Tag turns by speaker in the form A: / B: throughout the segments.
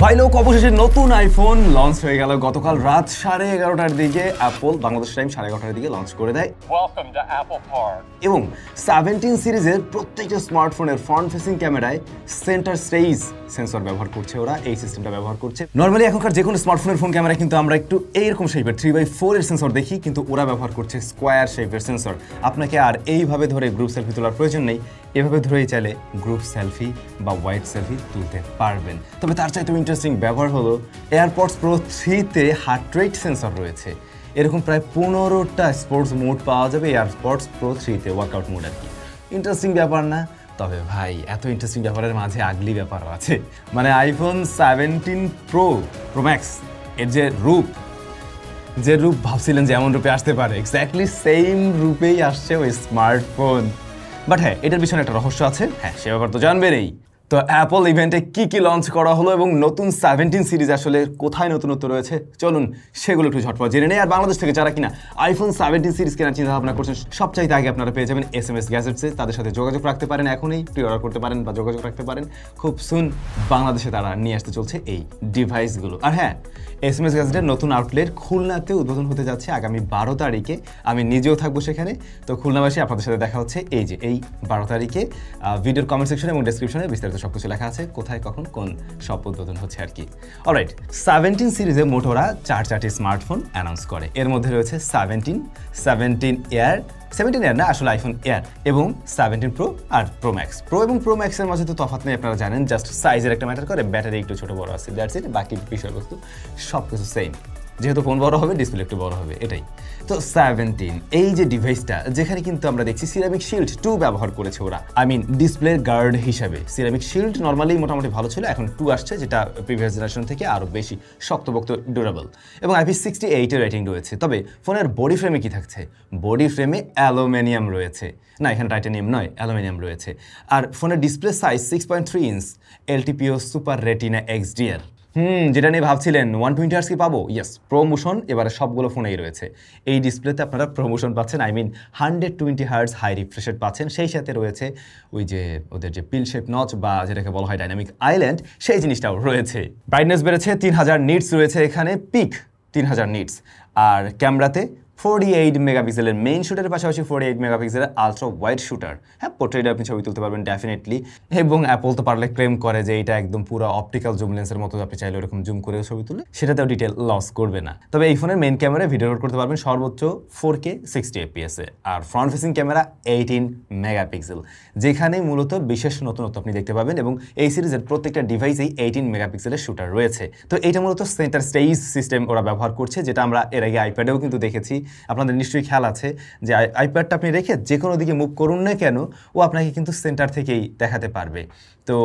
A: ভাই লোক অবশেষে নতুন আইফোন লঞ্চ হয়ে গেল গতকাল রাত 11:30টার দিকে অ্যাপল বাংলাদেশ টাইম 11:30টার দিকে লঞ্চ করে দেয়।
B: Welcome to Apple Park.
A: এবং 17 সিরিজের প্রত্যেকটা স্মার্টফোনের ফ্রন্ট ফেসিং ক্যামেরায় সেন্টার স্টেজ সেন্সর ব্যবহার করছে, ওরা এই সিস্টেমটা ব্যবহার করছে। নর্মালি এখনকার যে কোনো স্মার্টফোনের ফোন ক্যামেরা কিন্তু আমরা একটু এইরকম শেপের 3/4 এর সেন্সর দেখি, কিন্তু ওরা ব্যবহার করছে স্কোয়ার শেপের সেন্সর। আপনাকে আর এইভাবে ধরে গ্রুপ সেলফি তোলার প্রয়োজন নেই, এভাবে ধরেই চাইলে গ্রুপ সেলফি বা ওয়াইড সেলফি তুলতে পারবেন। তবে তার চাইতেও ইন্টারেস্টিং ব্যবহার হলো এয়ারপডস প্রো 3-তে হার্ট রেট সেন্সর রয়েছে। এরকম প্রায় 15টা স্পোর্টস মোড পাওয়া যাবে এয়ারপডস প্রো 3-তে, ওয়ার্কআউট মোড আর কি। ইন্টারেস্টিং ব্যাপার না? তবে ভাই এত ইন্টারেস্টিং ব্যাপারের মাঝে আগলি ব্যাপারও আছে। মানে আইফোন 17 প্রো ম্যাক্স এর যে রূপ ভাবছিলেন যে এমন রূপে আসতে পারে, এক্স্যাক্টলি সেম রূপেই আসছে ওই স্মার্টফোন। বাট হ্যাঁ, এটার পিছনে একটা রহস্য আছে, হ্যাঁ সে ব্যাপার তো জানবেনই। তো অ্যাপল ইভেন্টে কি লঞ্চ করা হলো এবং নতুন 17 সিরিজ আসলে কোথায় নতুনত্ব রয়েছে, চলুন সেগুলো একটু ঝটপট জেনে নেই। আর বাংলাদেশ থেকে যারা কিনা আইফোন 17 সিরিজ কেনার চিন্তা ভাবনা করছেন, সবচাইতে আগে আপনারা পেয়ে যাবেন SMS গ্যাজেটসে। তাদের সাথে যোগাযোগ রাখতে পারেন, এখনই প্রি অর্ডার করতে পারেন বা যোগাযোগ রাখতে পারেন। খুব সুন বাংলাদেশে তারা নিয়ে আসতে চলছে এই ডিভাইসগুলো। আর হ্যাঁ, SMS গ্যাজেটের নতুন আউটলেট খুলনাতে উদ্বোধন হতে যাচ্ছে আগামী 12 তারিখে। আমি নিজেও থাকবো সেখানে। তো খুলনাবাসী আপনাদের সাথে দেখা হচ্ছে এই 12 তারিখে। ভিডিওর কমেন্ট সেকশনে এবং ডেসক্রিপশনে বিস্তারিত সবকিছু লেখা আছে, কোথায় কখন কোন শপ উদ্বোধন হচ্ছে আর কি। অলরাইট, 17 সিরিজে মোট ওরা 4টি স্মার্টফোন অ্যানাউন্স করে। এর মধ্যে রয়েছে 17 এয়ার, 17 এয়ার না আসলে আইফোন এয়ার, এবং 17 প্রো আর প্রো ম্যাক্স। প্রো এবং প্রো ম্যাক্সের মাঝে তো তফাৎ নেই, আপনারা জানেন, জাস্ট সাইজের একটা ম্যাটার করে, ব্যাটারি একটু ছোট বড় আছে, দ্যাটস ইট। বাকি বিষয়বস্তু সব কিছু সেম, যেহেতু ফোন বড় হবে ডিসপ্লে একটু বড় হবে, এটাই। তো 17 এই যে ডিভাইসটা, যেখানে কিন্তু আমরা দেখছি সিরামিক শিল্ড 2 ব্যবহার করেছে ওরা, ডিসপ্লে গার্ড হিসাবে। সিরামিক শিল্ড নর্মালি মোটামুটি ভালো ছিল, এখন 2 আসছে, যেটা প্রিভিয়াস জেনারেশন থেকে আরও বেশি শক্তপোক্ত, ডিউরেবল, এবং IP68 এর রেটিং রয়েছে। তবে ফোনের বডি ফ্রেমে কি থাকছে? বডি ফ্রেমে অ্যালুমিনিয়াম রয়েছে, না এখানে টাইটানিয়াম নয়, অ্যালুমিনিয়াম রয়েছে। আর ফোনের display size 6.3 inch, LTPO super retina XDR। যেটা নিয়ে ভাবছিলেন 120 হার্টজ কি পাবো? ইয়েস, প্রমোশন এবারে সবগুলো ফোনেই রয়েছে। এই ডিসপ্লেতে আপনারা প্রমোশন পাচ্ছেন, 120 হার্টজ হাই রিফ্রেশ রেট পাচ্ছেন। সেই সাথে রয়েছে ওই যে ওদের যে পিল শেপ নচ বা যেটাকে বলা হয় ডাইনামিক আইল্যান্ড, সেই জিনিসটাও রয়েছে। ব্রাইটনেস বেড়েছে, 3000 নিটস রয়েছে এখানে, পিক 3000 নিটস। আর ক্যামেরাতে 48 মেগাপিক্সেলের মেইন শুটারের পাশাপাশি 48 মেগাপিক্সেলের আলট্রা ওয়াইড শুটার। হ্যাঁ, পোর্ট্রেটে আপনি ছবি তুলতে পারবেন ডেফিনেটলি। এবং অ্যাপল তো পারলে ক্লেম করে যে এটা একদম পুরো অপটিক্যাল জুম লেন্সের মতো, আপনি চাইলে ওরকম জুম করে ছবি তুলে সেটাতেও ডিটেল লস করবে না। তবে এই ফোনের মেইন ক্যামেরায় ভিডিও রেকর্ড করতে পারবেন সর্বোচ্চ 4K 60 FPS এ। আর ফ্রন্ট ফেসিং ক্যামেরা 18 মেগাপিক্সেল, যেখানে মূলত বিশেষ নতুনত্ব আপনি দেখতে পাবেন। এবং এই সিরিজের প্রত্যেকটা ডিভাইসেই 18 মেগাপিক্সেলের শুটার রয়েছে। তো এইটা মূলত সেন্টার স্টেজ সিস্টেম ওরা ব্যবহার করছে, যেটা আমরা এর আগে আইপ্যাডেও কিন্তু দেখেছি। আপনাদের নিশ্চয়ই খেয়াল আছে যে আইপ্যাডটা আপনি রেখে যে কোনো দিকে মুভ করুন না কেন, ও আপনাকে কিন্তু সেন্টার থেকেই দেখাতে পারবে। তো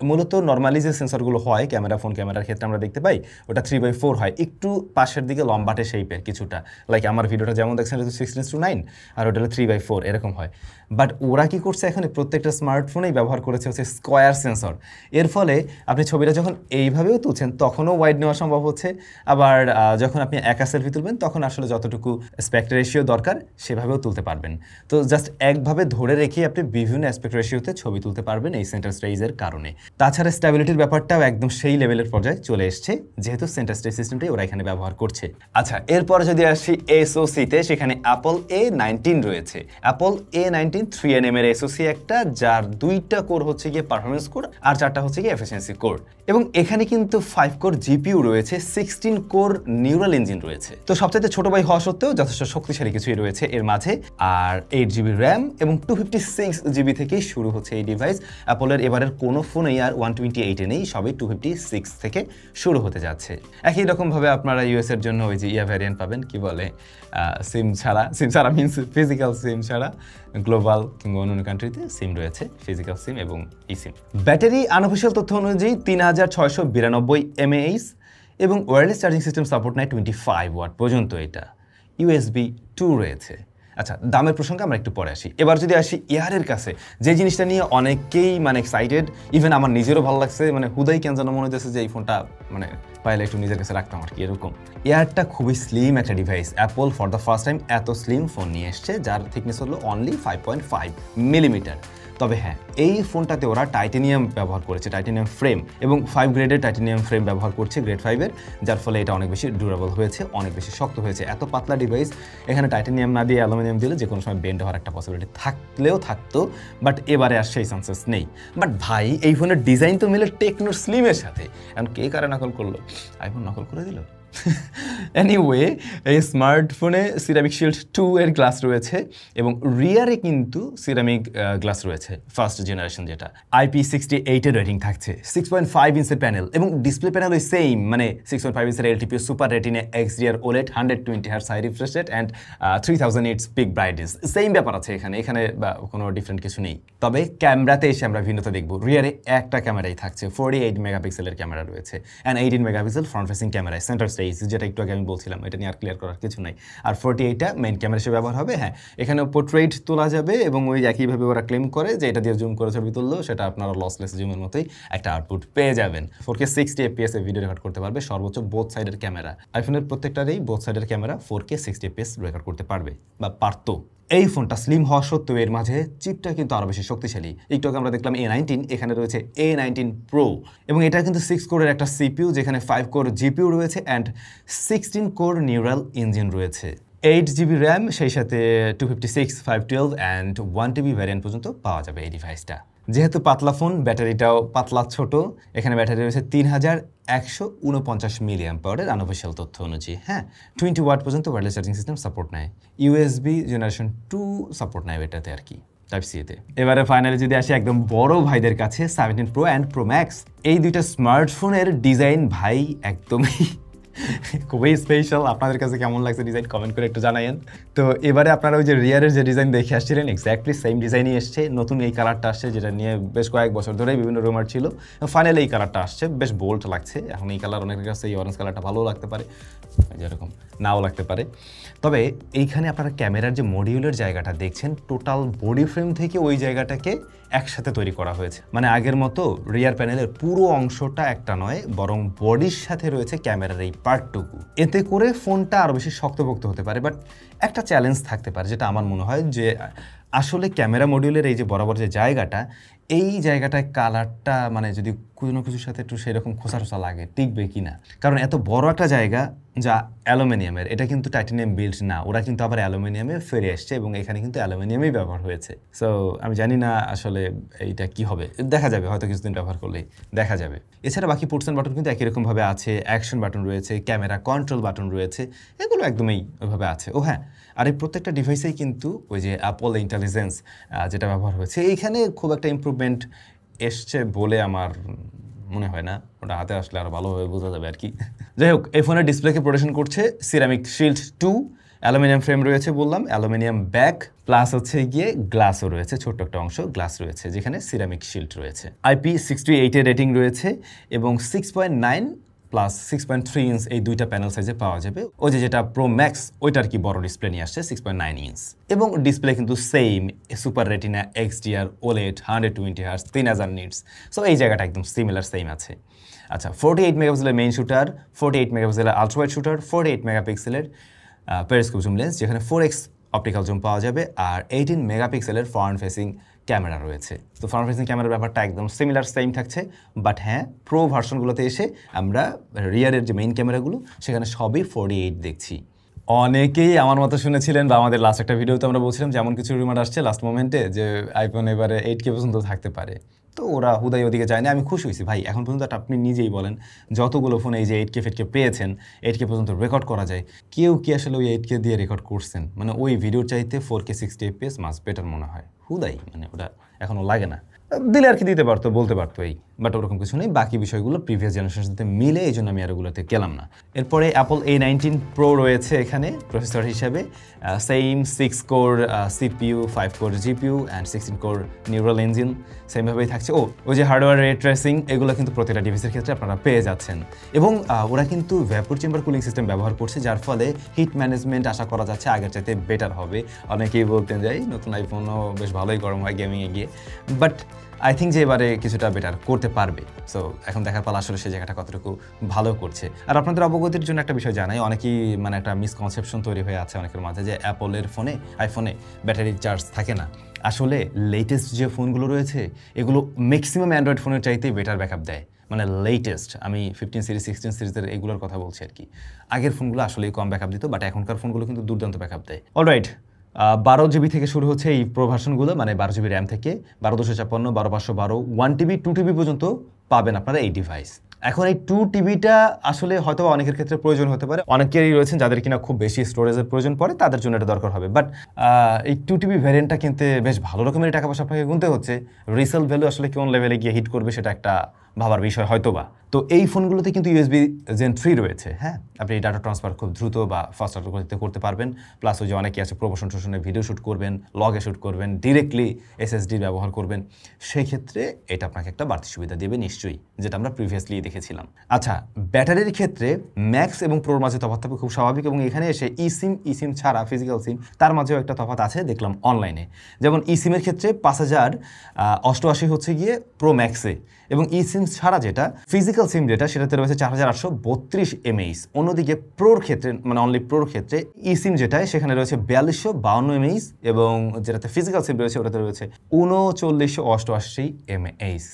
A: মূলত নর্মালি যে সেন্সরগুলো হয় ফোন ক্যামেরার ক্ষেত্রে আমরা দেখতে পাই, ওটা 3/4 হয়, একটু পাশের দিকে লম্বাটে শেপের কিছুটা। লাইক আমার ভিডিওটা যেমন দেখছেন 16:9, আর ওটা 3/4 এরকম হয়। বাট ওরা কি করছে, এখানে প্রত্যেকটা স্মার্টফোনেই ব্যবহার করেছে হচ্ছে স্কোয়ার সেন্সর। এর ফলে আপনি ছবিটা যখন এইভাবেও তুলছেন তখনও ওয়াইড নেওয়া সম্ভব হচ্ছে, আবার যখন আপনি একা সেলফি তুলবেন তখন আসলে যতটুকু অ্যাসপেক্ট রেশিও দরকার সেভাবেও তুলতে পারবেন। তো জাস্ট একভাবে ধরে রেখে আপনি বিভিন্ন অ্যাসপেক্ট রেশিওতে ছবি তুলতে পারবেন এই সেন্টার স্টেজের কারণে। তাছাড়া স্ট্যাবিলিটির ব্যাপারটাও একদম সেই লেভেলের পর্যায়ে চলে এসছে, যেহেতু সেন্টার স্টেজ সিস্টেমটাই ওরা এখানে ব্যবহার করছে। আচ্ছা, এরপর যদি আসি SoC-তে, সেখানে অ্যাপল A19 রয়েছে। অ্যাপল A19 3nm এর SoC একটা, যার 2টা কোর হচ্ছে গিয়ে পারফরমেন্স কোর আর 4টা হচ্ছে গিয়ে এফিসিয়েন্সি কোর। এবং এখানে কিন্তু 5 কোর GPU রয়েছে, 16 কোর নিউরাল ইঞ্জিন রয়েছে। তো সবচেয়ে ছোট ভাই হওয়া সত্ত্বেও যথেষ্ট শক্তিশালী কিছুই রয়েছে এর মাঝে। আর 8GB র্যাম এবং 256GB থেকেই শুরু হচ্ছে এই ডিভাইস। অ্যাপলের এবারের কোনো ফোনেই আর 128 নেই, সবই 256 থেকে শুরু হতে যাচ্ছে। একই রকমভাবে আপনারা US এর জন্য ওই যে ভ্যারিয়েন্ট পাবেন, কি বলে সিম ছাড়া মিনস ফিজিক্যাল সিম ছাড়া, গ্লোবাল কিংবা অন্য কান্ট্রিতে সিম রয়েছে, ফিজিক্যাল সিম এবং ই সিম। ব্যাটারি আনঅফিসিয়াল তথ্য অনুযায়ী 3692 mAh এবং ওয়্যারলেস চার্জিং সিস্টেম সাপোর্ট নেয় 25 ওয়াট পর্যন্ত। এটা USB 2 রয়েছে। আচ্ছা, দামের প্রসঙ্গে আমরা একটু পরে আসি। এবার যদি আসি এয়ারের কাছে, যে জিনিসটা নিয়ে অনেকেই এক্সাইটেড, ইভেন আমার নিজেরও ভালো লাগছে, হুদাই কেন যেন মনে হচ্ছে যে এই ফোনটা পাইলে একটু নিজের কাছে রাখতাম আর কি, এরকম। এয়ারটা খুবই স্লিম একটা device. Apple for the first time এত স্লিম ফোন নিয়ে এসছে, যার থিকনেস হলো অনলি 5.5 মিলিমিটার। তবে হ্যাঁ, এই ফোনটাতে ওরা টাইটেনিয়াম ব্যবহার করেছে, টাইটেনিয়াম ফ্রেম, এবং 5 গ্রেডের টাইটেনিয়াম ফ্রেম ব্যবহার করছে, গ্রেড 5-এর, যার ফলে এটা অনেক বেশি ডিউরেবল হয়েছে, অনেক বেশি শক্ত হয়েছে। এত পাতলা ডিভাইস, এখানে টাইটেনিয়াম না দিয়ে অ্যালুমিনিয়াম দিলে যে কোনো সময় বেন্ড হওয়ার একটা পসিবিলিটি থাকলেও থাকতো, বাট এবারে আর সেই চান্সেস নেই। বাট ভাই, এই ফোনের ডিজাইন তো মিলে টেকনো স্লিমের সাথে, এখন কে কারে নকল করলো? আইফোন নকল করে দিল। এনিওয়ে, এই স্মার্টফোনে সিরামিক শিল্ড 2 এর গ্লাস রয়েছে এবং রিয়ারে কিন্তু সিরামিক গ্লাস রয়েছে, ফার্স্ট জেনারেশন, যেটা IP68 এর রেটিং থাকছে, 6.5 ইঞ্চের প্যানেল, এবং ডিসপ্লে প্যানেল ওই সেম, মানে 6.5 ইঞ্চের LTPO সুপার রেটিনে XDR OLED 120Hz high refresh rate and 3000 nits peak brightness, same ব্যাপার আছে এখানে কোনো ডিফারেন্ট কিছু নেই। তবে ক্যামেরাতে এসে আমরা ভিন্নতা দেখব। রিয়ারে একটা ক্যামেরাই থাকছে, 48 মেগাপিক্সেলের ক্যামেরা রয়েছে অ্যান্ড 18 মেগাপিক্সেল ফ্রন্ট ফেসিং ক্যামেরায়, সেন্টার স্টেজ, যেটা একটু আগে আমি বলছিলাম, এটা নিয়ে আর ক্লিয়ার করার কিছু নাই। আর 48টা মেইন ক্যামেরা হিসেবে ব্যবহার হবে। হ্যাঁ, এখানে পোর্ট্রেট তোলা যাবে এবং ওই একইভাবে ওরা ক্লেম করে যে এটা দিয়ে জুম করে ছবি তুললেও সেটা আপনারা লসলেস জুমের মতোই একটা আউটপুট পেয়ে যাবেন। 4K 60 FPS এ ভিডিও রেকর্ড করতে পারবে সর্বোচ্চ বোথ সাইডের ক্যামেরা। আইফোনের প্রত্যেকটারই বোথ সাইডের ক্যামেরা 4K 60 FPS রেকর্ড করতে পারবে বা পারতো। এই ফোনটা স্লিম হওয়া সত্ত্বেও এর মাঝে চিপটা কিন্তু আরও বেশি শক্তিশালী। একটু আগে আমরা দেখলাম A19, এখানে রয়েছে A19 Pro, এবং এটা কিন্তু 6 কোরের একটা CPU, যেখানে 5 কোর GPU রয়েছে অ্যান্ড 16 কোর নিউরাল ইঞ্জিন রয়েছে। 8GB র্যাম, সেই সাথে 256, 512 অ্যান্ড 1TB ভ্যারিয়েন্ট পর্যন্ত পাওয়া যাবে এই ডিভাইসটা। যেহেতু পাতলা ফোন, ব্যাটারিটাও পাতলা ছোট, এখানে ব্যাটারি রয়েছে 3149 mAh আনঅফিশিয়াল তথ্য অনুযায়ী। হ্যাঁ, 20 ওয়াট পর্যন্ত ওয়্যারলেস চার্জিং সিস্টেম সাপোর্ট নেয়, USB জেনারেশন 2 সাপোর্ট নেয় এটাতে আর কি, টাইপ-সিতে। এবারে ফাইনালি যদি আসি একদম বড় ভাইদের কাছে, 17 Pro অ্যান্ড Pro Max, এই দুইটা স্মার্টফোনের ডিজাইন ভাই একদমই খুবই স্পেশাল। আপনাদের কাছে কেমন লাগছে ডিজাইন কমেন্ট করে একটু জানাইন। তো এবারে আপনারা ওই যে রিয়ারের যে ডিজাইন দেখে আসছিলেন, এক্স্যাক্টলি সেম ডিজাইনই এসছে, নতুন এই কালারটা আসছে, যেটা নিয়ে বেশ কয়েক বছর ধরেই বিভিন্ন রুমার ছিল, ফাইনালি এই কালারটা আসছে, বেশ বোল্ড লাগছে। এখন এই কালার অনেকের কাছে এই অরেঞ্জ কালারটা ভালোও লাগতে পারে, যেরকম নাও লাগতে পারে। তবে এইখানে আপনারা ক্যামেরার যে মডিউলের জায়গাটা দেখছেন, টোটাল বডি ফ্রেম থেকে ওই জায়গাটাকে একসাথে তৈরি করা হয়েছে। মানে আগের মতো রিয়ার প্যানেলের পুরো অংশটা একটা নয়, বরং বডির সাথে রয়েছে ক্যামেরার এই পার্টটুকু। এতে করে ফোনটা আরও বেশি শক্তপোক্ত হতে পারে। বাট একটা চ্যালেঞ্জ থাকতে পারে, যেটা আমার মনে হয় যে আসলে ক্যামেরা মডিউলের এই যে বরাবর যে জায়গাটা, এই জায়গাটায় কালারটা মানে যদি কোনো কিছুর সাথে একটু সেরকম খোসা লাগে, টিকবে কি না। কারণ এত বড় একটা জায়গা যা অ্যালুমিনিয়ামের, এটা কিন্তু টাইটেনিয়াম বিল্ড না, ওরা কিন্তু আবার অ্যালুমিনিয়ামে ফিরে আসছে এবং এখানে কিন্তু অ্যালুমিনিয়ামই ব্যবহার হয়েছে। সো আমি জানি না আসলে এইটা কি হবে, দেখা যাবে, হয়তো কিছুদিন ব্যবহার করলেই দেখা যাবে। এছাড়া বাকি পোর্টস অ্যান্ড বাটন কিন্তু একই রকমভাবে আছে, অ্যাকশন বাটন রয়েছে, ক্যামেরা কন্ট্রোল বাটন রয়েছে, এগুলো একদমই ওইভাবে আছে। ও হ্যাঁ, আর এই প্রত্যেকটা ডিভাইসেই কিন্তু ওই যে অ্যাপল ইন্টেলিজেন্স যেটা ব্যবহার হয়েছে, এইখানে খুব একটা ইমপ্রুভমেন্ট এসছে বলে আমার মনে হয় না, ওটা হাতে আসলে আরও ভালোভাবে বোঝা যাবে আর কি। যাই হোক, এই ফোনের ডিসপ্লেকে প্রোটেকশন করছে সিরামিক শিল্ড 2, অ্যালুমিনিয়াম ফ্রেম রয়েছে বললাম, অ্যালুমিনিয়াম ব্যাক, প্লাস হচ্ছে গিয়ে গ্লাসও রয়েছে, ছোট্ট একটা অংশ গ্লাস রয়েছে, যেখানে সিরামিক শিল্ড রয়েছে। IP68 এর রেটিং রয়েছে এবং 6.9 প্লাস 6.3 ইঞ্চ এই দুইটা প্যানেল সাইজে পাওয়া যাবে। ওই যেটা প্রো ম্যাক্স, ওইটার কি বড় ডিসপ্লে নিয়ে আসছে, 6.9 ইঞ্চ, এবং ডিসপ্লে কিন্তু same, super retina, XDR OLED 120Hz 3000 nits. So এই জায়গাটা একদম সিমিলার সেম আছে। আচ্ছা, 48 মেগাপিক্সেলের মেইন শুটার, 48 মেগাপিক্সেলের আলট্রাওয়াইড শুটার, 48 মেগাপিক্সেলের পেরিস্কোপ জুম লেন্স, যেখানে 4x অপটিক্যাল জুম পাওয়া যাবে, আর 18 মেগাপিক্সেলের ফ্রন্ট ফেসিং ক্যামেরা রয়েছে। তো ফ্রন্ট ফেসিং ক্যামেরার ব্যাপারটা একদম সিমিলার সেম থাকছে, বাট হ্যাঁ, প্রো ভার্সনগুলোতে এসে আমরা রিয়ারের যে মেইন ক্যামেরাগুলো, সেখানে সবই 48 দেখছি। অনেকেই আমার মতো শুনেছিলেন, বা আমাদের লাস্ট একটা ভিডিওতে আমরা বলছিলাম যেমন কিছু রিমার আসছে লাস্ট মোমেন্টে যে আইফোন এবারে 8K পর্যন্ত থাকতে পারে। তো ওরা হুদাই ওদিকে যায় না, আমি খুশি হয়েছি ভাই। এখন পর্যন্ত আপনি নিজেই বলেন, যতগুলো ফোন এই যে 8K ফেটকে পেয়েছেন, 8K পর্যন্ত রেকর্ড করা যায়, কেউ কি আসলে ওই 8K দিয়ে রেকর্ড করছেন? মানে ওই ভিডিওর চাইতে 4K 60 FPS মাস বেটার মনে হয় হুদাই, মানে ওটা এখনও লাগে না। দিলে আর কি দিতে পারতো, বলতে পারতো এই, বাট ওরকম কিছু নেই। বাকি বিষয়গুলো প্রিভিয়াস জেনারেশনের সাথে মিলে, এই জন্য আমি আর ওগুলোতে গেলাম না। এরপরে অ্যাপল A19 Pro রয়েছে এখানে প্রসেসর হিসাবে, same 6 core CPU, 5 core GPU and 16 core neural engine সেমভাবেই থাকছে। ওই যে হার্ডওয়্যার রে ট্রেসিং, এগুলো কিন্তু প্রতিটা ডিভাইসের ক্ষেত্রে আপনারা পেয়ে যাচ্ছেন। এবং ওরা কিন্তু ভ্যাপর চেম্বার কুলিং সিস্টেম ব্যবহার করছে, যার ফলে হিট ম্যানেজমেন্ট আশা করা যাচ্ছে আগের চাইতে বেটার হবে। অনেকেই বলতেন যাই নতুন আইফোনও বেশ ভালোই গরম হয় গেমিংয়ে গিয়ে, বাট আই থিঙ্ক যে এবারে কিছুটা বেটার করতে পারবে। সো এখন দেখার পালা আসলে সেই জায়গাটা কতটুকু ভালো করছে। আর আপনাদের অবগতির জন্য একটা বিষয় জানাই, অনেকেই মানে একটা মিসকনসেপশন তৈরি হয়ে আছে অনেকের মাঝে যে অ্যাপলের ফোনে আইফোনে ব্যাটারি চার্জ থাকে না। আসলে লেটেস্ট যে ফোনগুলো রয়েছে এগুলো ম্যাক্সিমাম অ্যান্ড্রয়েড ফোনের চাইতেই বেটার ব্যাকআপ দেয়, মানে লেটেস্ট আমি 15 সিরিজ 16 সিরিজের এগুলোর কথা বলছি আর কি। আগের ফোনগুলো আসলেই কম ব্যাকআপ দিত, বাট এখনকার ফোনগুলো কিন্তু দুর্দান্ত ব্যাকআপ দেয়। অলরাইট, 12 জিবি থেকে শুরু হচ্ছে এই প্রো ভার্সনগুলো, মানে 12 জিবি র্যাম থেকে 1256, 12/512, 1 টিবি 2 টিবি পর্যন্ত পাবেন আপনারা এই ডিভাইস। এখন এই 2 টিবিটা আসলে হয়তো অনেকের ক্ষেত্রে প্রয়োজন হতে পারে, অনেকেরই রয়েছেন যাদের কিনা খুব বেশি স্টোরেজের প্রয়োজন পড়ে, তাদের জন্য এটা দরকার হবে। বাট এই 2 টিবি ভ্যারিয়েন্টটা কিনতে বেশ ভালো রকমের টাকা পয়সা আপনাকে গুনতে হচ্ছে। রিসেল ভ্যালু আসলে কোন লেভেলে গিয়ে হিট করবে সেটা একটা ভাবার বিষয় হয়তোবা। তো এই ফোনগুলোতে কিন্তু ইউএসবি জেন 3 রয়েছে, হ্যাঁ, আপনি ডাটা ট্রান্সফার খুব দ্রুত বা ফাস্টার গতিতে করতে পারবেন। প্লাস ওই যে অনেকে আছে প্রমোশন টোশনে ভিডিও শ্যুট করবেন, লগে শ্যুট করবেন, ডিরেক্টলি এসএসডি ব্যবহার করবেন, সেই ক্ষেত্রে এটা আপনাকে একটা বাড়তি সুবিধা দেবে নিশ্চয়ই, যেটা আমরা প্রিভিয়াসলি দেখেছিলাম। আচ্ছা, ব্যাটারির ক্ষেত্রে ম্যাক্স এবং প্রোর মাঝে তফাৎ থাকবে খুব স্বাভাবিক, এবং এখানে এসে ইসিম ছাড়া ফিজিক্যাল সিম তার মাঝেও একটা তফাৎ আছে দেখলাম অনলাইনে। যেমন ইসিমের ক্ষেত্রে 5088 হচ্ছে গিয়ে প্রো ম্যাক্সে, এবং ইসিম ছাড়া যেটা ফিজিক্যাল সিম যেটা সেটাতে রয়েছে 4832 mAh। অন্যদিকে প্রোর ক্ষেত্রে, মানে অনলি প্রোর ক্ষেত্রে ইসিম যেটা সেখানে রয়েছে 4252 mAh, এবং যেটাতে ফিজিক্যাল সিম রয়েছে ওটাতে রয়েছে 3988 mAh।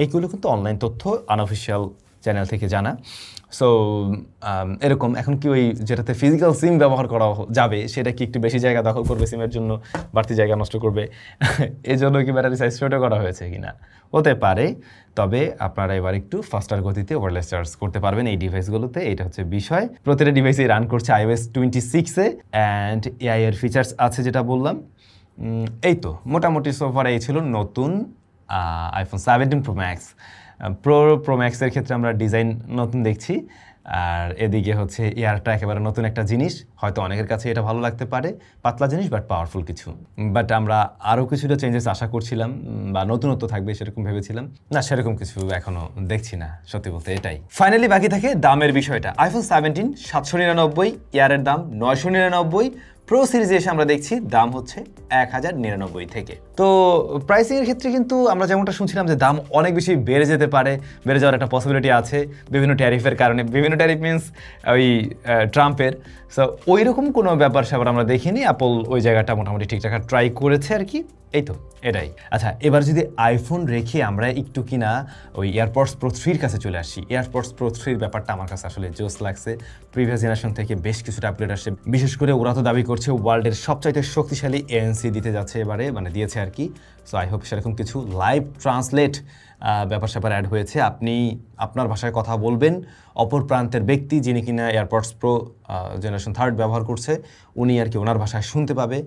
A: এইগুলো কিন্তু অনলাইন তথ্য, আনঅফিসিয়াল চ্যানেল থেকে জানা। সো এরকম এখন কি ওই যেটাতে ফিজিক্যাল সিম ব্যবহার করা যাবে সেটা কি একটু বেশি জায়গা দখল করবে, সিমের জন্য বাড়তি জায়গা নষ্ট করবে, এই জন্য কি ব্যাটারি সাইজ ছোটো করা হয়েছে কিনা, হতে পারে। তবে আপনারা এবার একটু ফাস্টার গতিতে ওয়্যারলেস চার্জ করতে পারবেন এই ডিভাইসগুলোতে, এটা হচ্ছে বিষয়। প্রতিটা ডিভাইসে রান করছে iOS 26-এ, অ্যান্ড এআই এর ফিচার্স আছে যেটা বললাম। এই তো মোটামুটি সোফার এই ছিল নতুন আইফোন 17 প্রো ম্যাক্স। প্রো ম্যাক্সের ক্ষেত্রে আমরা ডিজাইন নতুন দেখছি, আর এদিকে হচ্ছে এয়ারটা একেবারে নতুন একটা জিনিস। হয়তো অনেকের কাছে এটা ভালো লাগতে পারে, পাতলা জিনিস বাট পাওয়ারফুল কিছু। বাট আমরা আরও কিছুটা চেঞ্জেস আশা করছিলাম বা নতুনত্ব থাকবে সেরকম ভেবেছিলাম, না সেরকম কিছু এখনও দেখছি না সত্যি বলতে। এটাই ফাইনালি বাকি থাকে দামের বিষয়টা। আইফোন 17 799, এয়ারের দাম 999, প্রো সিরিজে এসে আমরা দেখছি দাম হচ্ছে 1099 থেকে। তো প্রাইসিংয়ের ক্ষেত্রে কিন্তু আমরা যেমনটা শুনছিলাম যে দাম অনেক বেশি বেড়ে যেতে পারে, বেড়ে যাওয়ার একটা পসিবিলিটি আছে বিভিন্ন ট্যারিফের কারণে। বিভিন্ন ট্যারিফ মিনস ওই ট্রাম্পের। সো ওই রকম কোনো ব্যাপার স্যাপার আমরা দেখিনি, অ্যাপল ওই জায়গাটা মোটামুটি ঠিকঠাক ট্রাই করেছে আর কি। এই তো এটাই। আচ্ছা, এবার যদি আইফোন রেখে আমরা একটু কিনা ওই এয়ারপডস প্রো 3-র কাছে চলে আসি। এয়ারপডস প্রো 3-র ব্যাপারটা আমার কাছে আসলে জোস লাগছে। প্রিভিয়াস জেনারেশন থেকে বেশ কিছুটা আপডেট আসছে, বিশেষ করে ওরা তো দাবি করছে ওয়ার্ল্ডের সবচাইতে শক্তিশালী ANC দিতে যাচ্ছে এবারে, মানে দিয়েছে আর কি। সো আই হোপ সেরকম কিছু লাইভ ট্রান্সলেট ব্যাপার স্যাপার অ্যাড হয়েছে। আপনি আপনার ভাষায় কথা বলবেন, অপর প্রান্তের ব্যক্তি যিনি কিনা এয়ারপডস প্রো জেনারেশন 3 ব্যবহার করছে উনি আর কি ওনার ভাষায় শুনতে পাবে।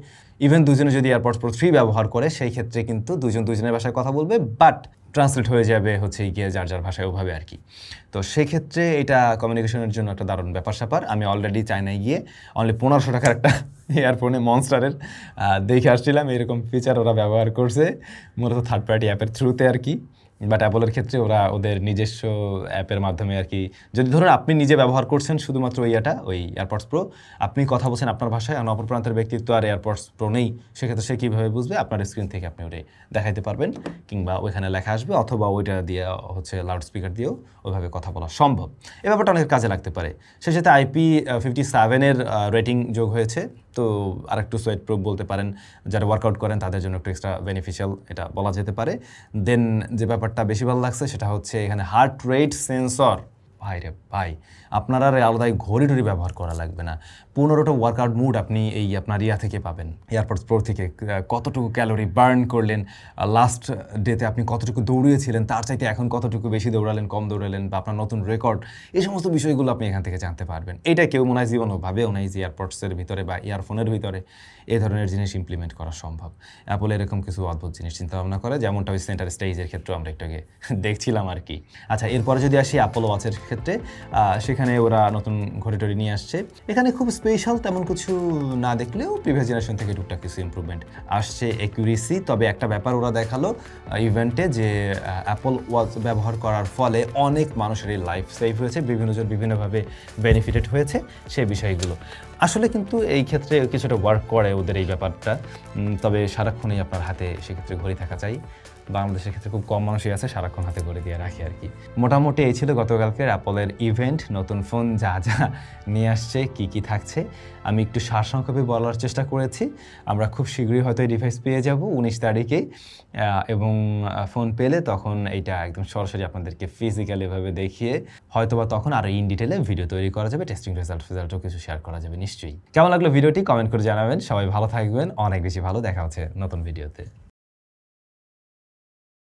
A: ইভেন দুজনে যদি এয়ারপডস প্রো 3 ব্যবহার করে সেই ক্ষেত্রে কিন্তু দুজনের ভাষায় কথা বলবে, বাট ট্রান্সলেট হয়ে যাবে হচ্ছে গিয়ে যার ভাষায় ওভাবে আর কি। তো সেক্ষেত্রে এটা কমিউনিকেশনের জন্য একটা দারুণ ব্যাপার স্যাপার। আমি অলরেডি চায়নায় গিয়ে অনলি 1500 টাকার একটা ইয়ারফোনে মনস্টারের দেখে আসছিলাম, এরকম ফিচার ওরা ব্যবহার করছে মূলত থার্ড পার্টি অ্যাপের থ্রুতে আর কি। বাট অ্যাপলের ক্ষেত্রে ওরা ওদের নিজস্ব অ্যাপের মাধ্যমে আর কি, যদি ধরুন আপনি নিজে ব্যবহার করছেন শুধুমাত্র ওই এয়ারপডস প্রো, আপনি কথা বলছেন আপনার ভাষায়, আর অপর প্রান্তের ব্যক্তিত্ব আর এয়ারপডস প্রো নেই, সেক্ষেত্রে সে কীভাবে বুঝবে? আপনার স্ক্রিন থেকে আপনি ওটা দেখাইতে পারবেন, কিংবা ওইখানে লেখা আসবে, অথবা ওইটা দিয়ে হচ্ছে লাউড স্পিকার দিয়েও ওইভাবে কথা বলা সম্ভব। এই ব্যাপারটা অনেক কাজে লাগতে পারে। সেই সাথে IP57-এর রেটিং যোগ হয়েছে, তো আরেকটু সোয়েট প্রুফ বলতে পারেন, যারা ওয়ার্কআউট করেন তাদের জন্য একটু এক্সট্রা বেনিফিশিয়াল এটা বলা যেতে পারে। দেন যে ব্যাপারটা বেশি ভালো লাগছে সেটা হচ্ছে এখানে হার্ট রেট সেন্সর। ভাই রে ভাই, আপনার আর আলাদাই ঘড়ি টড়ি ব্যবহার করা লাগবে না। 15টা ওয়ার্কআউট মুড আপনি এই আপনার থেকে পাবেন এয়ারপডস প্রো থেকে। কতটুকু ক্যালোরি বার্ন করলেন, লাস্ট ডেতে আপনি কতটুকু দৌড়িয়েছিলেন, তার চাইতে এখন কতটুকু বেশি দৌড়ালেন, কম দৌড়ালেন, বা আপনার নতুন রেকর্ড, এই সমস্ত বিষয়গুলো আপনি এখান থেকে জানতে পারবেন। এটা কেউ মনে হয় জীবনও ভাবেও নাই যে এয়ারপডসের ভিতরে বা ইয়ারফোনের ভিতরে এই ধরনের জিনিস ইমপ্লিমেন্ট করা সম্ভব। অ্যাপল এরকম কিছু অদ্ভুত জিনিস চিন্তা ভাবনা করে, যেমনটা ওই সেন্টার স্টেজের ক্ষেত্রে আমরা একটু আগে দেখছিলাম আর কি। আচ্ছা, এরপরে যদি আসি অ্যাপল ওয়াচের ক্ষেত্রে, সেখানে ওরা নতুন ঘড়ি টড়ি নিয়ে আসছে। এখানে খুব স্পেশাল তেমন কিছু না দেখলেও প্রিভিয়াস জেনারেশন থেকে টুকটাক কিছু ইমপ্রুভমেন্ট আসছে, অ্যাকুরেসি। তবে একটা ব্যাপার ওরা দেখালো ইভেন্টে, যে অ্যাপল ওয়াচ ব্যবহার করার ফলে অনেক মানুষেরই লাইফ সেভ হয়েছে, বিভিন্নজন বিভিন্নভাবে বেনিফিটেড হয়েছে, সেই বিষয়গুলো আসলে কিন্তু এই ক্ষেত্রে কিছুটা ওয়ার্ক করে ওদের এই ব্যাপারটা। তবে সারাক্ষণই আপনার হাতে সেক্ষেত্রে ঘড়ি থাকা চাই। বাংলাদেশের ক্ষেত্রে খুব কম মানুষই আছে সারাক্ষণ হাতে করে দিয়ে রাখি আর কি। মোটামুটি এই ছিল গতকালকের অ্যাপলের ইভেন্ট, নতুন ফোন যা যা নিয়ে আসছে, কি থাকছে আমি একটু সারসংক্ষেপে বলার চেষ্টা করেছি। আমরা খুব শীঘ্রই হয়তো এই ডিভাইস পেয়ে যাব 19 তারিখেই, এবং ফোন পেলে তখন এইটা একদম সরাসরি আপনাদেরকে ফিজিক্যালিভাবে দেখিয়ে হয়তোবা তখন আরও ইন ডিটেলে ভিডিও তৈরি করা যাবে, টেস্টিং রেজাল্টও কিছু শেয়ার করা যাবে নিশ্চয়ই। কেমন লাগলো ভিডিওটি কমেন্ট করে জানাবেন। সবাই ভালো থাকবেন, অনেক বেশি ভালো। দেখা হচ্ছে নতুন ভিডিওতে।